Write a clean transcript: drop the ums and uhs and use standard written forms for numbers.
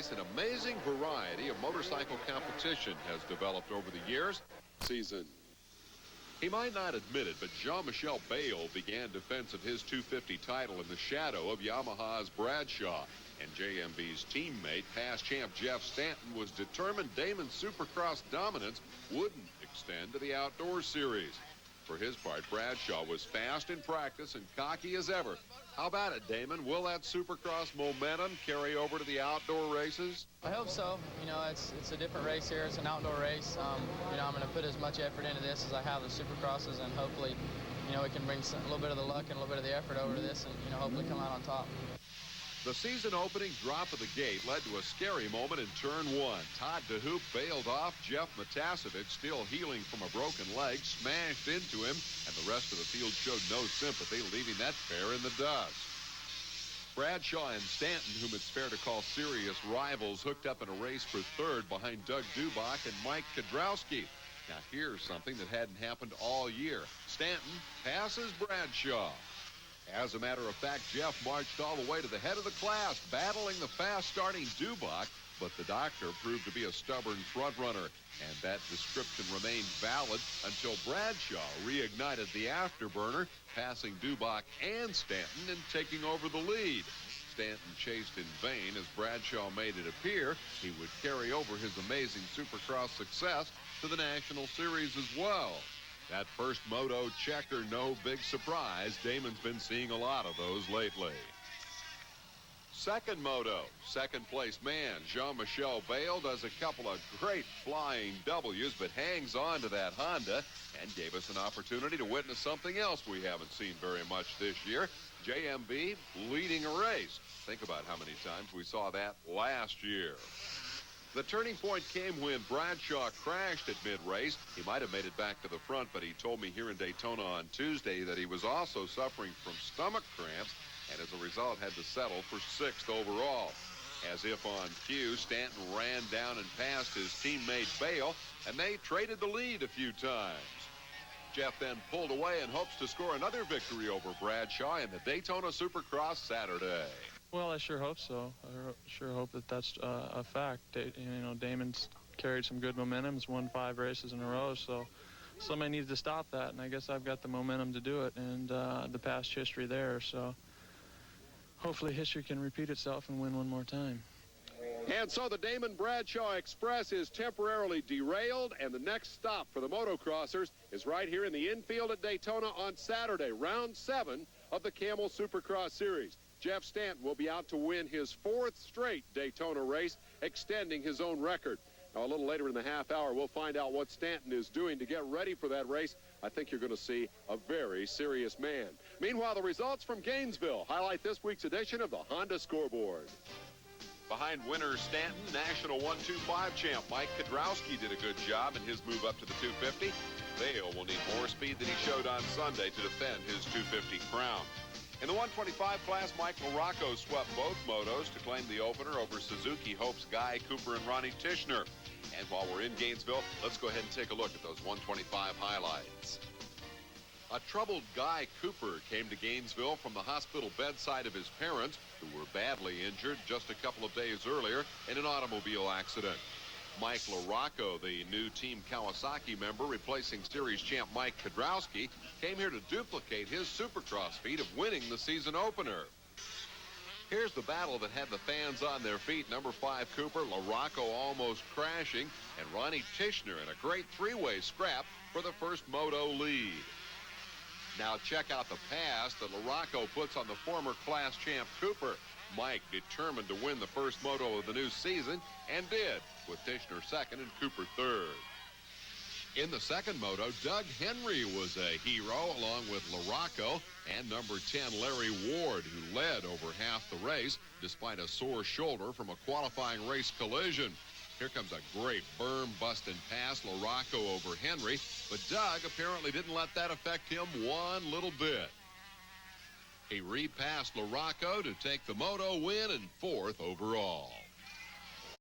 race, an amazing variety of motorcycle competition has developed over the years. Season. He might not admit it, but Jean-Michel Bayle began defense of his 250 title in the shadow of Yamaha's Bradshaw. And JMB's teammate, past champ Jeff Stanton, was determined Damon's Supercross dominance wouldn't extend to the outdoor series. For his part, Bradshaw was fast in practice and cocky as ever. How about it, Damon? Will that Supercross momentum carry over to the outdoor races? I hope so. You know, it's a different race here. It's an outdoor race. You know, I'm going to put as much effort into this as I have the Supercrosses, and hopefully, you know, we can bring a little bit of the luck and a little bit of the effort over to this, and, you know, hopefully come out on top. The season opening drop of the gate led to a scary moment in turn one. Todd DeHoop bailed off. Jeff Matasovic, still healing from a broken leg, smashed into him, and the rest of the field showed no sympathy, leaving that pair in the dust. Bradshaw and Stanton, whom it's fair to call serious rivals, hooked up in a race for third behind Doug Dubach and Mike Kudrowski. Now here's something that hadn't happened all year. Stanton passes Bradshaw. As a matter of fact, Jeff marched all the way to the head of the class, battling the fast-starting Dubach, but the doctor proved to be a stubborn front-runner, and that description remained valid until Bradshaw reignited the afterburner, passing Dubach and Stanton and taking over the lead. Stanton chased in vain as Bradshaw made it appear he would carry over his amazing Supercross success to the National Series as well. That first moto checker, no big surprise. Damon's been seeing a lot of those lately. Second moto, second place man, Jean-Michel Bayle does a couple of great flying W's, but hangs on to that Honda and gave us an opportunity to witness something else we haven't seen very much this year. JMB leading a race. Think about how many times we saw that last year. The turning point came when Bradshaw crashed at mid-race. He might have made it back to the front, but he told me here in Daytona on Tuesday that he was also suffering from stomach cramps and as a result had to settle for sixth overall. As if on cue, Stanton ran down and passed his teammate Bayle, and they traded the lead a few times. Jeff then pulled away and hopes to score another victory over Bradshaw in the Daytona Supercross Saturday. Well, I sure hope so. I sure hope that that's a fact. You know, Damon's carried some good momentum. He's won 5 races in a row, so somebody needs to stop that, and I guess I've got the momentum to do it and the past history there. So hopefully history can repeat itself and win one more time. And so the Damon-Bradshaw Express is temporarily derailed, and the next stop for the motocrossers is right here in the infield at Daytona on Saturday, round 7 of the Camel Supercross Series. Jeff Stanton will be out to win his 4th straight Daytona race, extending his own record. Now, a little later in the half hour, we'll find out what Stanton is doing to get ready for that race. I think you're going to see a very serious man. Meanwhile, the results from Gainesville highlight this week's edition of the Honda Scoreboard. Behind winner Stanton, National 125 champ Mike Kudrowski did a good job in his move up to the 250. Bayle will need more speed than he showed on Sunday to defend his 250 crown. In the 125 class, Mike LaRocco swept both motos to claim the opener over Suzuki Hope's Guy Cooper and Ronnie Tishner. And while we're in Gainesville, let's go ahead and take a look at those 125 highlights. A troubled Guy Cooper came to Gainesville from the hospital bedside of his parents, who were badly injured just a couple of days earlier in an automobile accident. Mike LaRocco, the new Team Kawasaki member replacing series champ Mike Kudrowski, came here to duplicate his Supercross feat of winning the season opener. Here's the battle that had the fans on their feet. Number 5 Cooper, LaRocco almost crashing, and Ronnie Tishner in a great 3-way scrap for the first moto lead. Now check out the pass that LaRocco puts on the former class champ Cooper. Mike determined to win the first moto of the new season, and did, with Tishner second and Cooper third. In the second moto, Doug Henry was a hero, along with LaRocco and number 10 Larry Ward, who led over half the race despite a sore shoulder from a qualifying race collision. Here comes a great berm-busting pass, LaRocco over Henry, but Doug apparently didn't let that affect him one little bit. He repassed LaRocco to take the moto win and 4th overall.